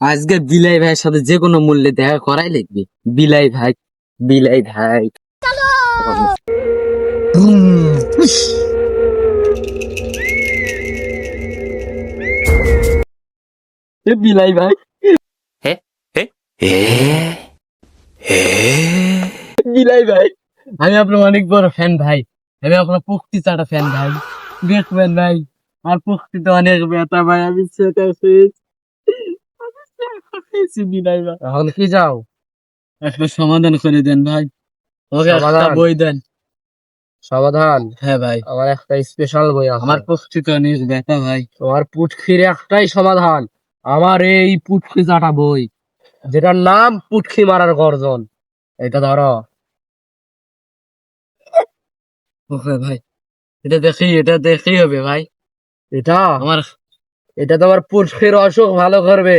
আজকে বিলাই ভাইয়ের সাথে যে কোনো মূল্যে দেখা করাই লাগবে। বিলাই ভাই, বিলাই ভাই। উস, এ বিলাই ভাই, বিলাই ভাই, আমি আপনার অনেক বড় ফ্যান ভাই। আমি আপনার পুক্তি চাটা ফ্যান ভাই। দেখবেন ভাই, আর পুক্তিতে অনেক ব্যথা ভাই। আমি সেটা বিলাই ভাই, এখন কি যাও? একটা সমাধান করে দেন ভাই। ওকে একটা সমাধান? বই দেন। সমাধান? হ্যাঁ ভাই, আমার একটা স্পেশাল বই আছে। আমার পুক্তিতে অনেক ব্যথা ভাই। তোমার পুটকির একটাই সমাধান, আমার এই পুটকি চাটা বই, যেটার নাম পুটকি মারার গর্জন। এটা ধরো। ওকে ভাই, এটা দেখেই হবে ভাই। এটা আমার এটা তোমার পুটকির অসুখ ভালো করবে।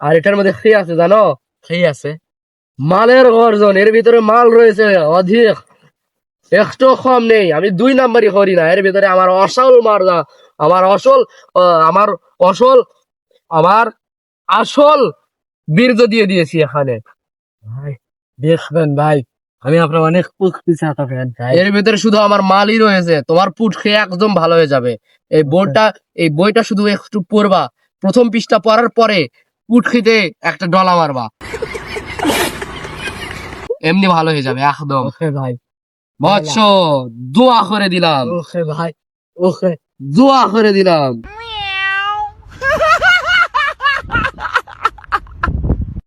আর এটার মধ্যে কি আছে জানো? খেয়ে আছে। মালের গর্জন। এর ভিতরে মাল রয়েছে অধিক, একটু কম নেই। আমি 2 নাম্বারই করি না। এর ভিতরে আমার আসল মার্গা, আমার আসল আমার আসল আমার আসল বীর্য দিয়ে দিয়েছি এখানে। ভাই দেখবেন ভাই, আমি আপনার অনেক পুক্তি চাটা ফ্যান ভাই। এর ভিতরে শুধু আমার মালই রয়েছে, তোমার পুট খেয়ে একদম ভালো হয়ে যাবে। এই বইটা শুধু একটু পড়বা, প্রথম পৃষ্ঠা পড়ার পরে পুট খেতে একটা ডলা মারবা, এমনি ভালো হয়ে যাবে একদম। ওকে ভাই, বৎস, দোয়া করে দিলাম, ওকে ভাই, ওকে। দোয়া করে দিলাম।